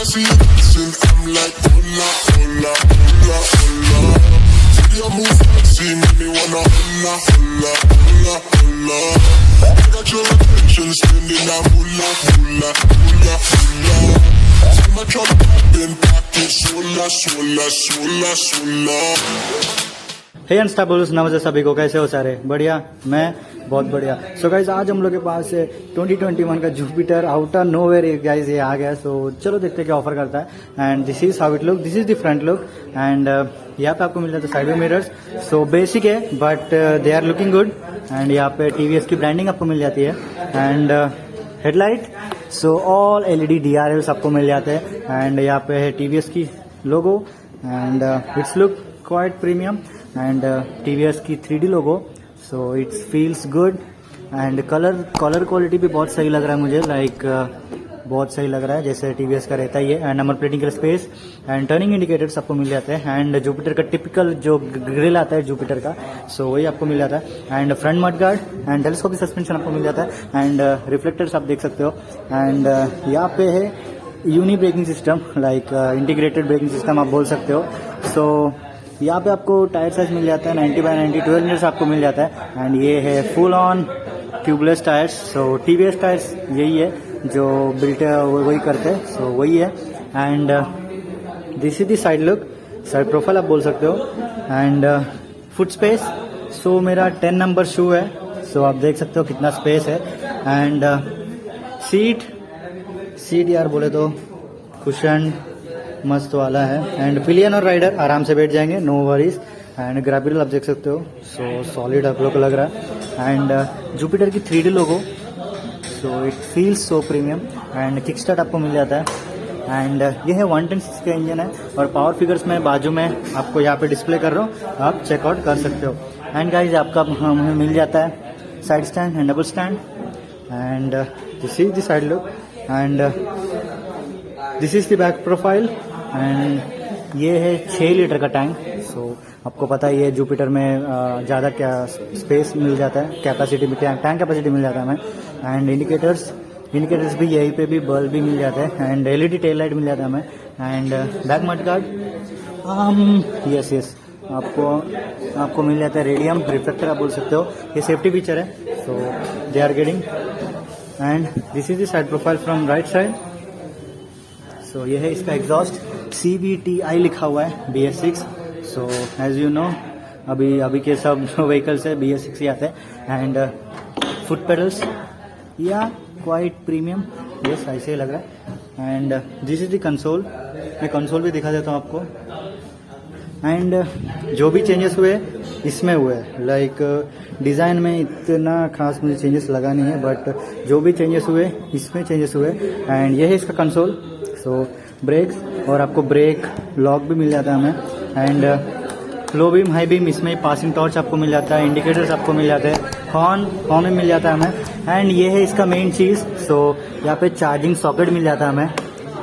I see you dancing, I'm like, hola, hola, hola, hola. See you move fancy, make me wanna hola, hola, hola, hola. I got your attention, spending that moolah, moolah, moolah, moolah. See my trouble popping, pockets, sola, sola, sola, sola. हे अनस्टेबल्स, नमस्ते सभी को, कैसे हो सारे? बढ़िया, मैं बहुत बढ़िया। सो गाइज आज हम लोग के पास है 2021 का जुपिटर आउटर नोवेयर गाइज ये आ गया। सो चलो देखते हैं क्या ऑफर करता है। And this is how it look, this is the front look. And यहाँ पे आपको मिल जाता है साइड में मिरर्स। सो बेसिक है but they are looking good. And यहाँ पे टीवीएस की ब्रांडिंग आपको मिल जाती है। And headlight, so all LED DRLs आपको मिल जाते हैं। एंड यहाँ पे है टीवीएस की logo. And it's look quite premium. And TVS की 3D logo, so it's feels good. And colour quality भी बहुत सही लग रहा है मुझे, लाइक बहुत सही लग रहा है जैसे टीवीएस का रहता ही है। एंड नंबर प्लेटिंग का स्पेस एंड टर्निंग इंडिकेटर्स आपको मिल जाते हैं। एंड जुपिटर का टिपिकल जो ग्रिल आता है जुपिटर का, सो वही आपको मिल जाता है। And front mud guard and telescopic suspension आपको मिल जाता है। एंड रिफ्लेक्टर्स आप देख सकते हो। एंड यहाँ पे है uni braking system, like integrated braking system आप बोल सकते हो। सो यहाँ पे आपको टायर साइज मिल जाता है 90x90 12 इंच आपको मिल जाता है। एंड ये है full on tubeless tyres. So TVS tyres यही है जो बिल्ट वही करते हैं, सो वही है। And this is the side look, side profile आप बोल सकते हो। एंड फुट स्पेस, सो मेरा 10 नंबर शू है, सो आप देख सकते हो कितना स्पेस है। एंड सीट यार बोले तो कुशन मस्त वाला है। एंड पिलियन और राइडर आराम से बैठ जाएंगे, नो वरीज। एंड ग्रैबिल आप देख सकते हो, सो सॉलिड आप लोग को लग रहा है। एंड जुपिटर की 3D logo, so it feels so premium. And kick start आपको मिल जाता है। एंड ये है 110 का इंजन है। और पावर फिगर्स में बाजू में आपको यहाँ पे डिस्प्ले कर रहा हूँ, आप चेकआउट कर सकते हो। एंड गाइज आपका हमें मिल जाता है side stand and double stand. And this is the side look. And this is the back profile. And ये है 6 लीटर का टैंक। सो आपको पता ही है जुपिटर में ज़्यादा क्या स्पेस मिल जाता है, कैपेसिटी भी टैंक कैपेसिटी मिल जाता है हमें। एंड इंडिकेटर्स भी यहीं पे भी बल्ब भी मिल जाते हैं। एंड एलईडी टेल लाइट मिल जाता है हमें। And back mud guard, yes आपको मिल जाता है रेडियम रिफ्लेक्टर आप बोल सकते हो, ये सेफ्टी फीचर है। So they are getting. And this is the side profile from right side. So ये है इसका एग्जॉस्ट, CVTI लिखा हुआ है BS6। So as you know अभी के सब व्हीकल्स है BS6 ही आते हैं। एंड फुट पेडल्स या क्वाइट प्रीमियम, यस ऐसे ही लग रहा है। And this is the console, मैं कंसोल भी दिखा देता हूँ आपको। एंड जो भी चेंजेस हुए इसमें हुए, लाइक डिज़ाइन में इतना खास मुझे चेंजेस लगा नहीं है, बट जो भी चेंजेस हुए इसमें चेंजेस हुए। एंड ये है इसका कंसोल। सो ब्रेक्स और आपको ब्रेक लॉक भी मिल जाता है हमें। And low beam high beam इसमें पासिंग टॉर्च आपको मिल जाता है। इंडिकेटर्स आपको मिल जाते हैं, हॉर्न में मिल जाता है हमें। एंड ये है इसका मेन चीज़, सो यहाँ पे चार्जिंग सॉकेट मिल जाता है हमें।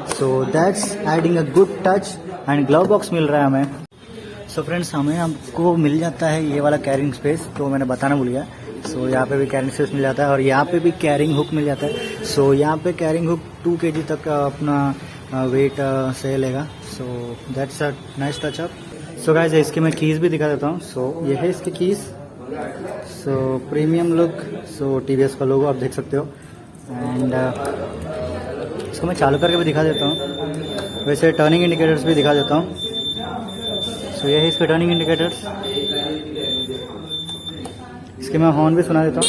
So that's adding a good touch. And glove box मिल रहा है हमें। सो फ्रेंड्स हमें आपको मिल जाता है ये वाला कैरिंग स्पेस, तो मैंने बताना भूल गया। सो यहाँ पे भी कैरिंग स्पेस मिल जाता है और यहाँ पे भी कैरिंग हुक मिल जाता है। सो यहाँ पे कैरिंग हुक 2 kg तक अपना वेट सह लेगा। So that's a nice touch up. So guys इसके मैं कीज़ भी दिखा देता हूँ। सो ये है इसकी कीज़, सो प्रीमियम लुक, सो टीवीएस का लोगो आप देख सकते हो। एंड इसको मैं चालू करके भी दिखा देता हूँ, वैसे टर्निंग इंडिकेटर्स भी दिखा देता हूँ। सो ये है इसके टर्निंग इंडिकेटर्स। इसके मैं हॉर्न भी सुना देता हूँ।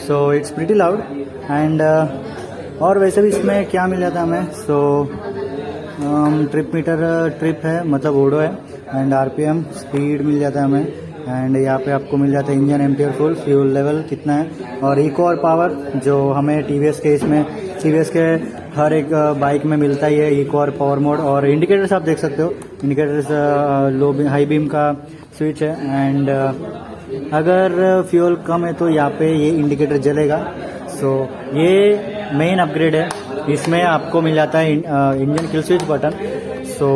So it's pretty loud. And और वैसे भी इसमें क्या मिल जाता है हमें, सो ट्रिप मीटर ट्रिप है, मतलब ओडो है। एंड RPM स्पीड मिल जाता है हमें। एंड यहाँ पे आपको मिल जाता है engine ampere full, fuel level कितना है, और इको और पावर जो हमें टीवीएस के हर एक बाइक में मिलता ही है, इको और पावर मोड। और इंडिकेटर्स आप देख सकते हो, इंडिकेटर्स लो हाई बीम का स्विच है। एंड अगर फ्यूल कम है तो यहाँ पे ये इंडिकेटर जलेगा। सो ये मेन अपग्रेड है, इसमें आपको मिल जाता है इंजन किल स्विच बटन। सो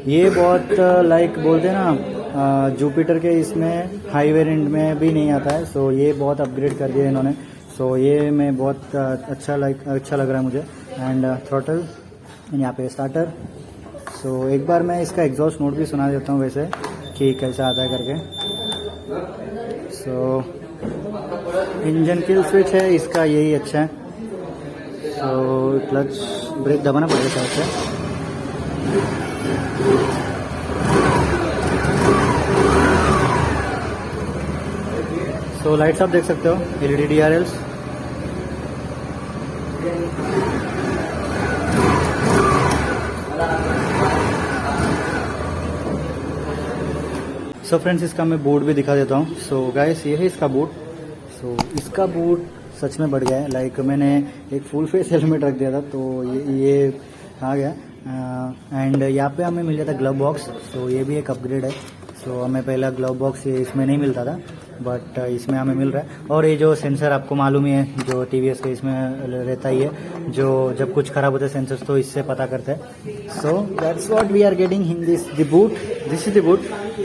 ये बहुत लाइक बोलते हैं ना जुपिटर के इसमें हाई वेरिएंट में भी नहीं आता है। सो ये बहुत अपग्रेड कर दिया इन्होंने। सो ये मैं बहुत अच्छा लग रहा है मुझे। एंड थ्रॉटल यहाँ पे स्टार्टर। सो एक बार मैं इसका एग्जॉस्ट नोट भी सुना देता हूँ वैसे कि कैसा आता है करके। सो इंजन किल स्विच है इसका, यही अच्छा है। सो क्लच ब्रेक दबाना पड़ेगा शायद से। सो लाइट्स आप देख सकते हो, LED DRLs। सो फ्रेंड्स इसका मैं बूट भी दिखा देता हूँ। सो गाइस ये है इसका बूट। सो इसका बूट सच में बढ़ गया है। लाइक मैंने एक फुल फेस हेलमेट रख दिया था तो ये आ गया। एंड यहाँ पे हमें मिल जाता ग्लव बॉक्स। सो ये भी एक अपग्रेड है। सो हमें पहला ग्लव बॉक्स इसमें नहीं मिलता था बट इसमें हमें मिल रहा है। और ये जो सेंसर आपको मालूम ही है जो TVS का इसमें रहता ही है, जो जब कुछ खराब होता है सेंसर्स तो इससे पता करते हैं। So that's what we are getting in this the boot. This is the boot.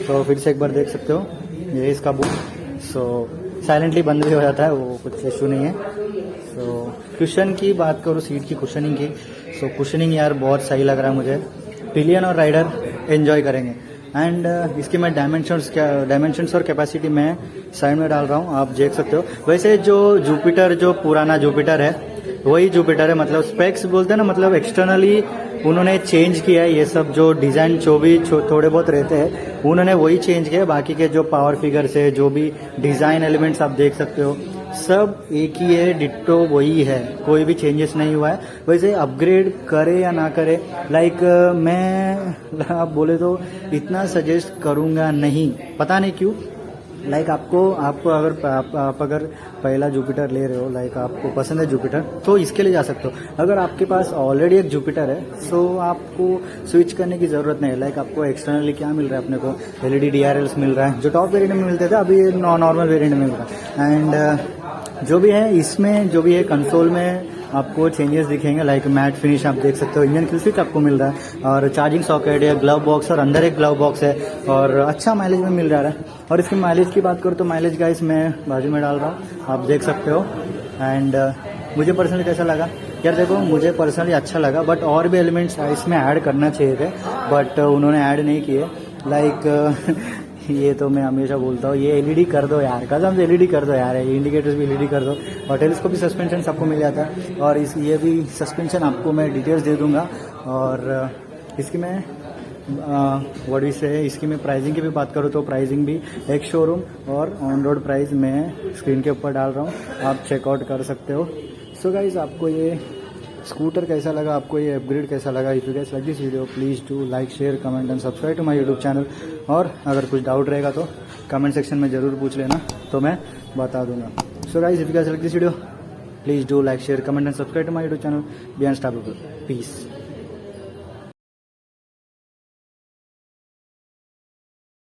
तो फिर से एक बार देख सकते हो, ये इसका बूट। सो साइलेंटली बंद भी हो जाता है, वो कुछ इशू नहीं है। सो कुशन की बात करूँ, सीट की कुशनिंग की, सो कुशनिंग यार बहुत सही लग रहा है मुझे। पिलियन और राइडर एंजॉय करेंगे। एंड इसकी मैं डायमेंशंस और कैपेसिटी मैं साइड में डाल रहा हूँ, आप देख सकते हो। वैसे जो जुपिटर, जो पुराना जुपिटर है वही जुपिटर है। मतलब स्पेक्स बोलते हैं ना, मतलब एक्सटर्नली उन्होंने चेंज किया है। ये सब जो डिज़ाइन जो भी थोड़े बहुत रहते हैं उन्होंने वही चेंज किया है। बाकी के जो पावर फिगर्स है, जो भी डिज़ाइन एलिमेंट्स आप देख सकते हो, सब एक ही है, डिट्टो वही है, कोई भी चेंजेस नहीं हुआ है। वैसे अपग्रेड करे या ना करे, लाइक मैं आप बोले तो इतना सजेस्ट करूँगा नहीं, पता नहीं क्यों। लाइक आपको अगर पहला जुपिटर ले रहे हो, लाइक आपको पसंद है जुपिटर, तो इसके लिए जा सकते हो। अगर आपके पास ऑलरेडी एक जुपिटर है सो आपको स्विच करने की ज़रूरत नहीं है। लाइक आपको एक्सटर्नली क्या मिल रहा है, अपने को LED DRLs मिल रहा है जो टॉप वेरिएंट में मिलते थे, अभी नॉर्मल वेरिएंट में मिल रहा है। एंड जो भी है इसमें, जो भी है कंसोल में आपको चेंजेस दिखेंगे। लाइक मैट फिनिश आप देख सकते हो, इंजन किल स्विच आपको मिल रहा है, और चार्जिंग सॉकेट है, ग्लव बॉक्स, और अंदर एक ग्लव बॉक्स है, और अच्छा माइलेज में मिल रहा है। और इसकी माइलेज की बात करूँ तो माइलेज गाइस मैं बाजू में डाल रहा हूँ, आप देख सकते हो। एंड मुझे पर्सनली कैसा लगा यार, देखो मुझे पर्सनली अच्छा लगा, बट और भी एलिमेंट्स इसमें ऐड करना चाहिए थे बट उन्होंने ऐड नहीं किए। लाइक ये तो मैं हमेशा बोलता हूँ, ये LED कर दो यार, कसम से LED कर दो यार, ये इंडिकेटर्स भी LED कर दो। और टेलीस्कोपिक सस्पेंशन सबको मिल जाता है, और ये भी सस्पेंशन आपको मैं डिटेल्स दे दूंगा। और इसकी मैं व्हाट से इसकी मैं प्राइसिंग की भी बात करूँ तो प्राइसिंग भी एक शोरूम और ऑन रोड प्राइस मैं स्क्रीन के ऊपर डाल रहा हूँ, आप चेकआउट कर सकते हो। सो गाइज आपको ये स्कूटर कैसा लगा, आपको ये अपग्रेड कैसा लगा? If you guys like this video please do like, share, comment and subscribe to my YouTube channel. और अगर कुछ डाउट रहेगा तो कमेंट सेक्शन में ज़रूर पूछ लेना, तो मैं बता दूंगा। So guys if you guys like this video please do like, share, comment and subscribe to my YouTube channel Beyond Star piece.